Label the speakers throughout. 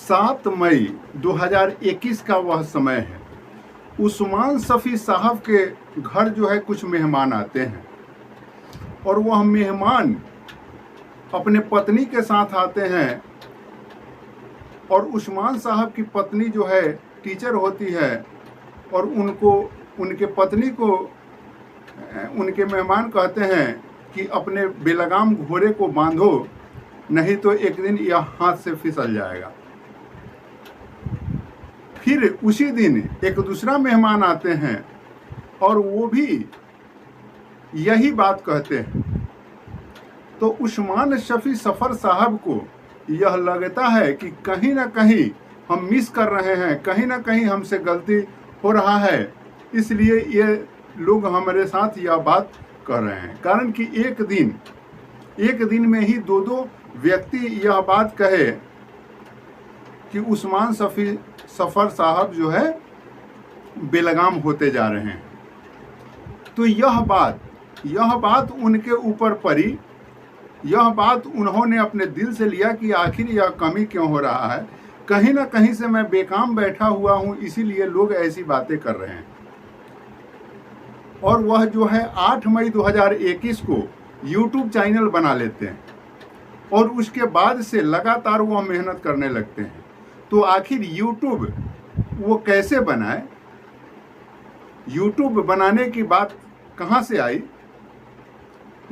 Speaker 1: 7 मई 2021 का वह समय है। उस्मान शफी साहब के घर जो है कुछ मेहमान आते हैं और वह मेहमान अपने पत्नी के साथ आते हैं और उस्मान साहब की पत्नी जो है टीचर होती है और उनके पत्नी को उनके मेहमान कहते हैं कि अपने बेलगाम घोड़े को बांधो, नहीं तो एक दिन यह हाथ से फिसल जाएगा। फिर उसी दिन एक दूसरा मेहमान आते हैं और वो भी यही बात कहते हैं। तो उस्मान शफी सफ़र साहब को यह लगता है कि कहीं ना कहीं हम मिस कर रहे हैं, कहीं ना कहीं हमसे गलती हो रहा है, इसलिए ये लोग हमारे साथ यह बात कर रहे हैं। कारण कि एक दिन में ही दो व्यक्ति यह बात कहे कि उस्मान शफी सफ़र साहब जो है बेलगाम होते जा रहे हैं। तो यह बात उनके ऊपर पड़ी। यह बात उन्होंने अपने दिल से लिया कि आखिर यह कमी क्यों हो रहा है, कहीं ना कहीं से मैं बेकाम बैठा हुआ हूं, इसीलिए लोग ऐसी बातें कर रहे हैं। और वह जो है 8 मई 2021 को YouTube चैनल बना लेते हैं और उसके बाद से लगातार वह मेहनत करने लगते हैं। तो आखिर YouTube वो कैसे बनाए, YouTube बनाने की बात कहाँ से आई,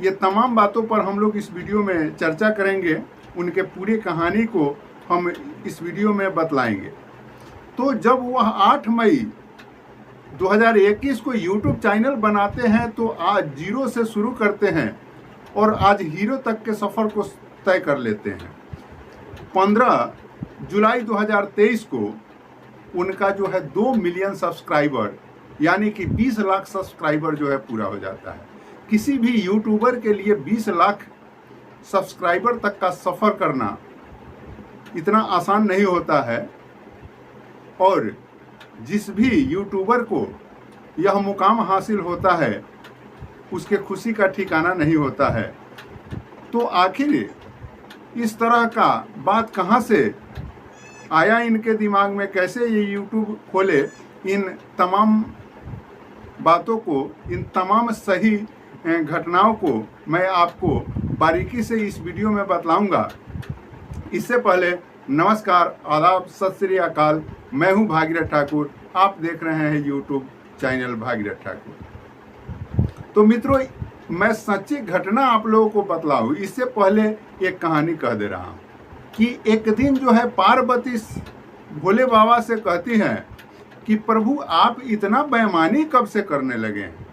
Speaker 1: ये तमाम बातों पर हम लोग इस वीडियो में चर्चा करेंगे। उनके पूरी कहानी को हम इस वीडियो में बतलाएंगे। तो जब वह 8 मई 2021 को YouTube चैनल बनाते हैं तो आज 0 से शुरू करते हैं और आज हीरो तक के सफ़र को तय कर लेते हैं। 15 जुलाई 2023 को उनका जो है 2 मिलियन सब्सक्राइबर यानी कि 20 लाख सब्सक्राइबर जो है पूरा हो जाता है। किसी भी यूट्यूबर के लिए 20 लाख सब्सक्राइबर तक का सफ़र करना इतना आसान नहीं होता है और जिस भी यूट्यूबर को यह मुकाम हासिल होता है उसके खुशी का ठिकाना नहीं होता है। तो आखिर इस तरह का बात कहाँ से आया इनके दिमाग में, कैसे ये यूट्यूब खोले, इन तमाम बातों को, इन तमाम सही घटनाओं को मैं आपको बारीकी से इस वीडियो में बतलाऊंगा। इससे पहले नमस्कार, आदाब, सत श्री अकाल। मैं हूं भागीरथ ठाकुर, आप देख रहे हैं यूट्यूब चैनल भागीरथ ठाकुर। तो मित्रों, मैं सच्ची घटना आप लोगों को बतलाऊं इससे पहले एक कहानी कह दे रहा हूं कि एक दिन जो है पार्वती भोले बाबा से कहती हैं कि प्रभु आप इतना बेईमानी कब से करने लगे हैं।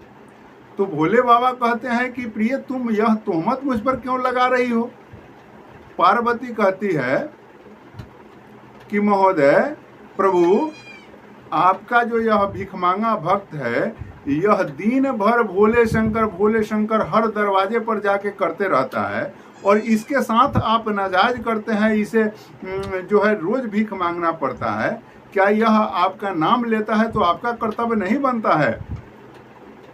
Speaker 1: तो भोले बाबा कहते हैं कि प्रिय तुम यह तोहमत मुझ पर क्यों लगा रही हो। पार्वती कहती है कि महोदय प्रभु आपका जो यह भिखमांगा भक्त है यह दिन भर भोले शंकर हर दरवाजे पर जाके करते रहता है और इसके साथ आप नाजायज करते हैं, इसे जो है रोज भीख मांगना पड़ता है। क्या यह आपका नाम लेता है तो आपका कर्तव्य नहीं बनता है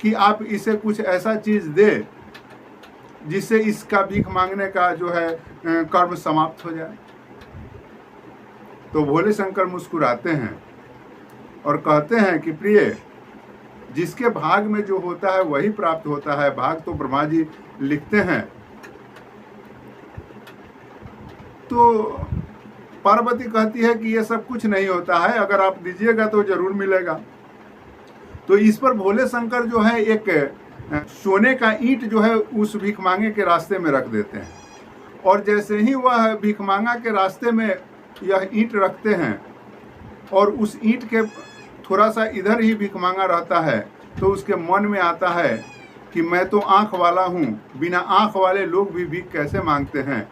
Speaker 1: कि आप इसे कुछ ऐसा चीज दे जिससे इसका भीख मांगने का जो है कर्म समाप्त हो जाए। तो भोले शंकर मुस्कुराते हैं और कहते हैं कि प्रिय, जिसके भाग में जो होता है वही प्राप्त होता है। भाग तो ब्रह्मा जी लिखते हैं। तो पार्वती कहती है कि ये सब कुछ नहीं होता है, अगर आप दीजिएगा तो जरूर मिलेगा। तो इस पर भोले शंकर जो है एक सोने का ईंट जो है उस भिखमांगे के रास्ते में रख देते हैं और जैसे ही वह भिखमांगा के रास्ते में यह ईंट रखते हैं और उस ईंट के थोड़ा सा इधर ही भिखमांगा रहता है तो उसके मन में आता है कि मैं तो आँख वाला हूँ, बिना आँख वाले लोग भी भीख कैसे मांगते हैं।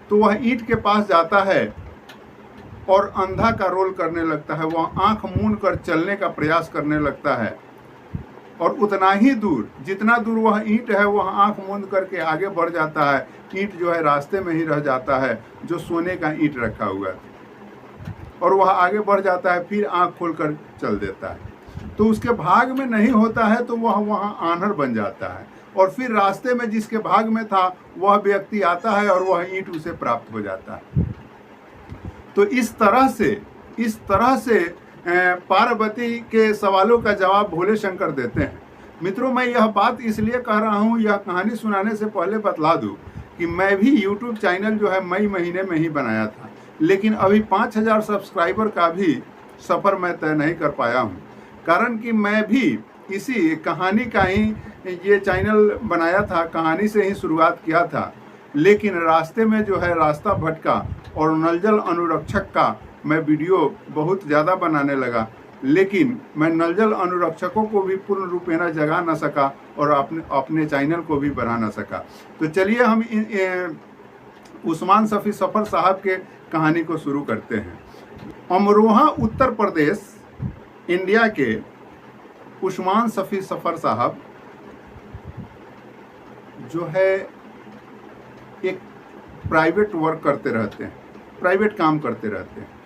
Speaker 1: तो वह ईंट के पास जाता है और अंधा का रोल करने लगता है। वह आंख मूंद कर चलने का प्रयास करने लगता है और उतना ही दूर, जितना दूर वह ईंट है, वह आंख मूंद करके आगे बढ़ जाता है। ईंट जो है रास्ते में ही रह जाता है, जो सोने का ईंट रखा हुआ है, और वह आगे बढ़ जाता है, फिर आंख खोलकर चल देता है। तो उसके भाग में नहीं होता है तो वह वहाँ आन्हर बन जाता है और फिर रास्ते में जिसके भाग में था वह व्यक्ति आता है और वह ईंट उसे प्राप्त हो जाता है। तो इस तरह से पार्वती के सवालों का जवाब भोले शंकर देते हैं। मित्रों, मैं यह बात इसलिए कह रहा हूँ, यह कहानी सुनाने से पहले बतला दूँ कि मैं भी YouTube चैनल जो है मई महीने में ही बनाया था, लेकिन अभी 5000 सब्सक्राइबर का भी सफ़र मैं तय नहीं कर पाया हूँ। कारण कि मैं भी इसी कहानी का ही ये चैनल बनाया था, कहानी से ही शुरुआत किया था, लेकिन रास्ते में जो है रास्ता भटका और नलजल अनुरक्षक का मैं वीडियो बहुत ज़्यादा बनाने लगा, लेकिन मैं नलजल अनुरक्षकों को भी पूर्ण रूपेण जगा ना सका और अपने चैनल को भी बढ़ा ना सका। तो चलिए हम उस्मान शफी सफ़र साहब के कहानी को शुरू करते हैं। अमरोहा उत्तर प्रदेश इंडिया के उस्मान शफी सफ़र साहब जो है एक प्राइवेट वर्क करते रहते हैं, प्राइवेट काम करते रहते हैं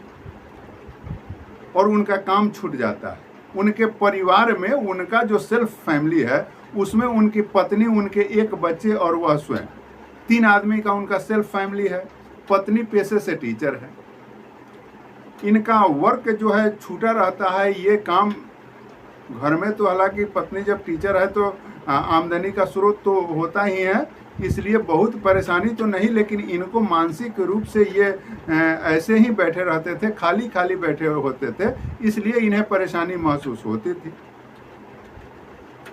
Speaker 1: और उनका काम छूट जाता है। उनके परिवार में उनका जो सेल्फ फैमिली है उसमें उनकी पत्नी, उनके एक बच्चे और वह स्वयं, 3 आदमी का उनका सेल्फ फैमिली है। पत्नी पेशे से टीचर है। इनका वर्क जो है छूटा रहता है। ये काम घर में तो हालांकि पत्नी जब टीचर है तो आमदनी का स्रोत तो होता ही है, इसलिए बहुत परेशानी तो नहीं, लेकिन इनको मानसिक रूप से ये ऐसे ही बैठे रहते थे, खाली खाली बैठे होते थे, इसलिए इन्हें परेशानी महसूस होती थी।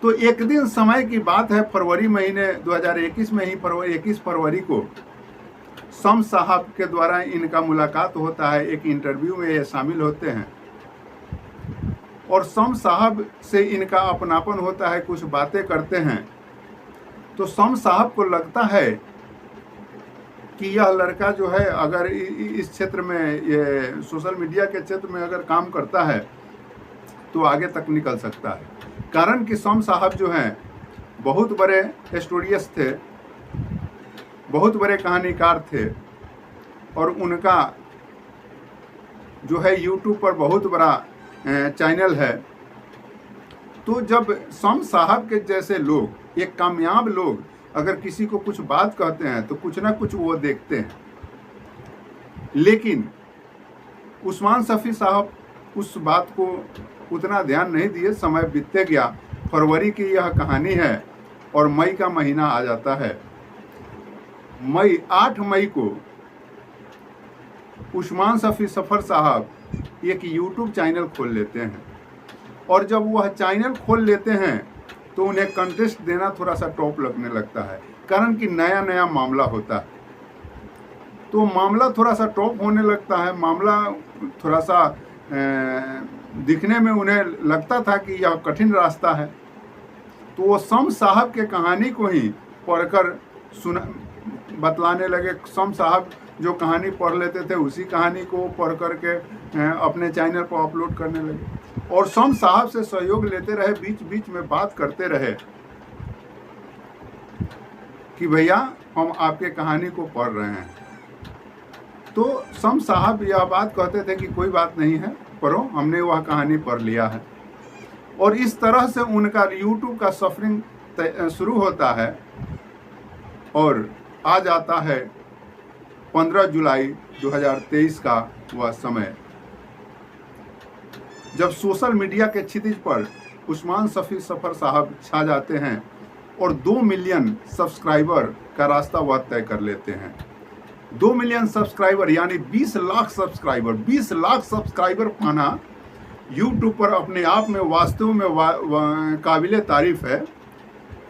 Speaker 1: तो एक दिन समय की बात है, फरवरी महीने 2021 में ही 21 फरवरी को शम्स साहब के द्वारा इनका मुलाकात होता है। एक इंटरव्यू में ये शामिल होते हैं और शम्स साहब से इनका अपनापन होता है, कुछ बातें करते हैं। तो शम्स साहब को लगता है कि यह लड़का जो है अगर इस क्षेत्र में, ये सोशल मीडिया के क्षेत्र में अगर काम करता है तो आगे तक निकल सकता है। कारण कि शम्स साहब जो हैं बहुत बड़े स्टोरियस थे, बहुत बड़े कहानीकार थे और उनका जो है YouTube पर बहुत बड़ा चैनल है। तो जब शम्स साहब के जैसे लोग, एक कामयाब लोग अगर किसी को कुछ बात कहते हैं तो कुछ ना कुछ वो देखते हैं, लेकिन उस्मान शफी साहब उस बात को उतना ध्यान नहीं दिए। समय बीतते गया। फरवरी की यह कहानी है और मई का महीना आ जाता है। 8 मई को उस्मान शफी सफ़र साहब एक YouTube चैनल खोल लेते हैं और जब वह चैनल खोल लेते हैं तो उन्हें कंटेस्ट देना थोड़ा सा टॉप लगने लगता है। कारण कि नया नया मामला होता है, तो मामला थोड़ा सा टॉप होने लगता है। मामला थोड़ा सा दिखने में उन्हें लगता था कि यह कठिन रास्ता है, तो वो शम्स साहब के कहानी को ही पढ़कर बतलाने लगे। शम्स साहब जो कहानी पढ़ लेते थे उसी कहानी को पढ़ करके अपने चैनल पर अपलोड करने लगे और शम्स साहब से सहयोग लेते रहे। बीच बीच में बात करते रहे कि भैया हम आपके कहानी को पढ़ रहे हैं। तो शम्स साहब यह बात कहते थे कि कोई बात नहीं है, पढ़ो, हमने वह कहानी पढ़ लिया है। और इस तरह से उनका YouTube का सफरिंग शुरू होता है और आ जाता है 15 जुलाई 2023 का वह समय, जब सोशल मीडिया के क्षितिज पर उस्मान शफी सफ़र साहब छा जाते हैं और 2 मिलियन सब्सक्राइबर का रास्ता वह तय कर लेते हैं। 2 मिलियन सब्सक्राइबर यानी 20 लाख सब्सक्राइबर। 20 लाख सब्सक्राइबर पाना YouTube पर अपने आप में वास्तव में काबिले तारीफ है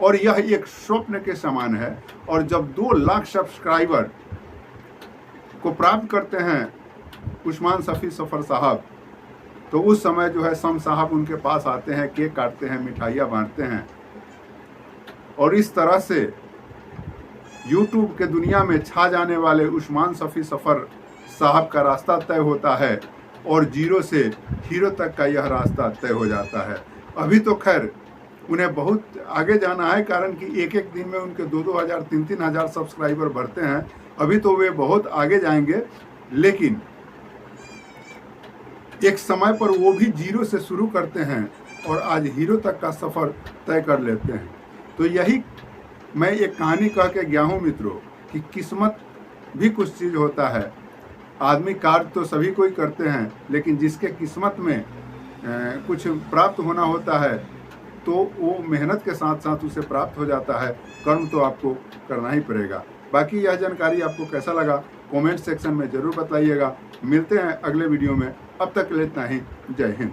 Speaker 1: और यह एक स्वप्न के समान है। और जब 2 लाख सब्सक्राइबर को प्राप्त करते हैं उस्मान शफी सफ़र साहब, तो उस समय जो है शम्स साहब उनके पास आते हैं, केक काटते हैं, मिठाइयाँ बांटते हैं और इस तरह से YouTube के दुनिया में छा जाने वाले उस्मान शफी सफ़र साहब का रास्ता तय होता है और 0 से हीरो तक का यह रास्ता तय हो जाता है। अभी तो खैर उन्हें बहुत आगे जाना है, कारण कि एक दिन में उनके 2-2 हज़ार 3-3 हज़ार सब्सक्राइबर बढ़ते हैं। अभी तो वे बहुत आगे जाएंगे, लेकिन एक समय पर वो भी 0 से शुरू करते हैं और आज हीरो तक का सफ़र तय कर लेते हैं। तो यही मैं एक कहानी कह के गया हूँ मित्रों कि किस्मत भी कुछ चीज़ होता है। आदमी कार्य तो सभी कोई करते हैं, लेकिन जिसके किस्मत में कुछ प्राप्त होना होता है तो वो मेहनत के साथ साथ उसे प्राप्त हो जाता है। कर्म तो आपको करना ही पड़ेगा। बाकी यह जानकारी आपको कैसा लगा कमेंट सेक्शन में ज़रूर बताइएगा। मिलते हैं अगले वीडियो में, अब तक के लिए इतना ही। जय हिंद।